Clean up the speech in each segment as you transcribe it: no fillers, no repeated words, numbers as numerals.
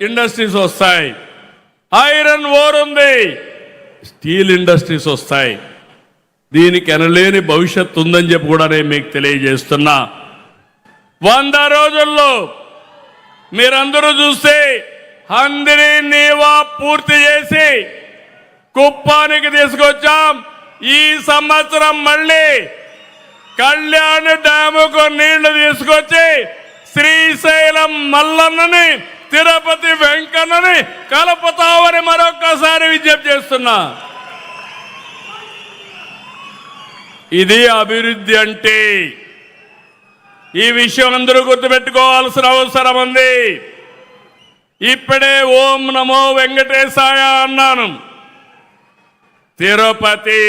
Industries వస్తాయి, iron ore ఉంది, steel industries వస్తాయి. దీనికి ఎనలేని భవిష్యత్తు ఉందని చెప్పి కూడా నేను మీకు తెలియజేస్తున్నా. 100 రోజుల్లో మీరందరూ చూస్తే హందిని నీవా పూర్తి చేసి కుప్పానికి తీసుకొచ్చాం. ఈ సంవత్సరం మళ్ళీ కళ్యాణ్ డ్యాముకు నీళ్లు తీసుకొచ్చి శ్రీశైలం మల్లన్నని తిరుపతి వెంకన్నని కలుపుతామని మరొక్కసారి విజ్ఞప్తి చేస్తున్నా. ఇది అభివృద్ధి అంటే. ఈ విషయం అందరూ గుర్తుపెట్టుకోవాల్సిన అవసరం ఉంది. ఇప్పుడే ఓం నమో వెంకటేశాయ అన్నాను. తిరుపతి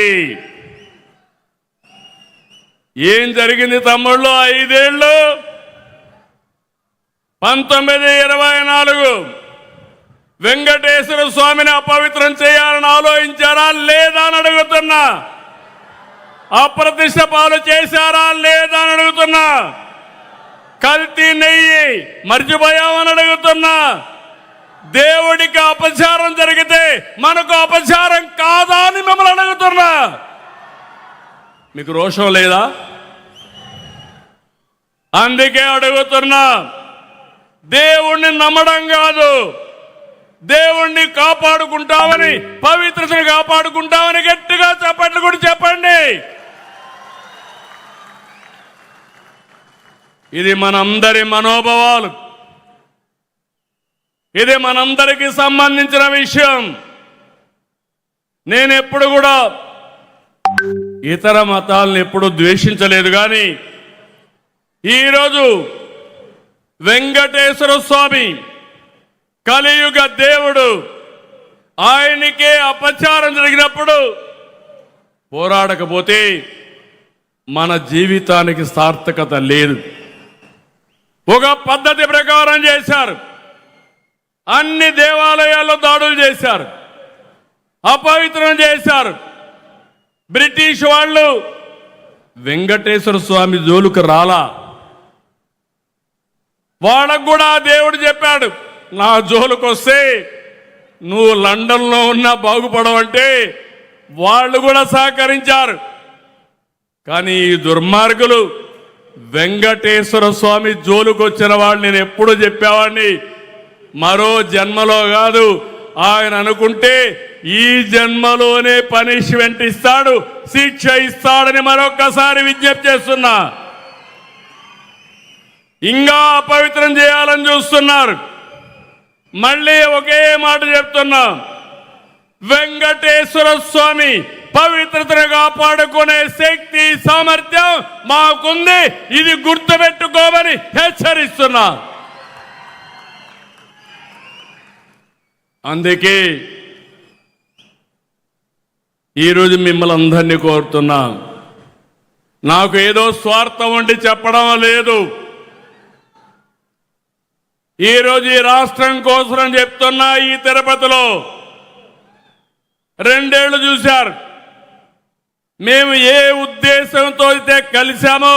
ఏం జరిగింది తమ్ముళ్ళు? 5 ఏళ్ళు 1924 వెంకటేశ్వర స్వామిని అపవిత్రం చేయాలని ఆలోచించారా లేదా అని అడుగుతున్నా. అప్రతిష్ట పాలు చేశారా లేదా అని అడుగుతున్నా. కల్తీ నెయ్యి మర్చిపోయామని అడుగుతున్నా. దేవుడికి అపచారం జరిగితే మనకు అపచారం కాదా అని మిమ్మల్ని అడుగుతున్నా. మీకు రోషం లేదా? అందుకే అడుగుతున్నా. దేవుణ్ణి నమ్మడం కాదు, దేవుణ్ణి కాపాడుకుంటామని, పవిత్రతను కాపాడుకుంటామని గట్టిగా చప్పట్లు కూడా చెప్పండి. ఇది మనందరి మనోభావాలు, ఇది మనందరికీ సంబంధించిన విషయం. నేను ఎప్పుడు కూడా ఇతర మతాలను ఎప్పుడు ద్వేషించలేదు. కానీ ఈరోజు వెంకటేశ్వర స్వామి కలియుగ దేవుడు, ఆయనకే అపచారం జరిగినప్పుడు పోరాడకపోతే మన జీవితానికి సార్థకత లేదు. ఒక పద్ధతి ప్రకారం చేశారు. అన్ని దేవాలయాల్లో దాడులు చేశారు, అపవిత్రం చేశారు. బ్రిటిష్ వాళ్ళు వెంకటేశ్వర స్వామి జోలుకు రాలా. వాళ్ళకు కూడా దేవుడు చెప్పాడు, నా జోలుకు వస్తే నువ్వు లండన్లో ఉన్నా బాగుపడవంటే వాళ్ళు కూడా సహకరించారు. కానీ ఈ దుర్మార్గులు వెంకటేశ్వర స్వామి జోలుకు వచ్చిన వాళ్ళు నేను ఎప్పుడు చెప్పేవాడిని, మరో జన్మలో కాదు, ఆయన అనుకుంటే ఈ జన్మలోనే పనిష్మెంట్ ఇస్తాడు, శిక్ష ఇస్తాడని మరొక్కసారి విజ్ఞప్తి చేస్తున్నా. ఇంకా అపవిత్రం చేయాలని చూస్తున్నారు. మళ్ళీ ఒకే మాట చెప్తున్నా, వెంకటేశ్వర స్వామి పవిత్రతను కాపాడుకునే శక్తి సామర్థ్యం మాకుంది, ఇది గుర్తుపెట్టుకోమని హెచ్చరిస్తున్నా. అందుకే ఈరోజు మిమ్మల్ని అందరినీ కోరుతున్నా. నాకు ఏదో స్వార్థం ఉండి చెప్పడం లేదు. ఈరోజు ఈ రాష్ట్రం కోసం చెప్తున్నా. ఈ తిరుపతిలో 2 ఏళ్లు చూశారు. మేము ఏ ఉద్దేశంతో అయితే కలిశామో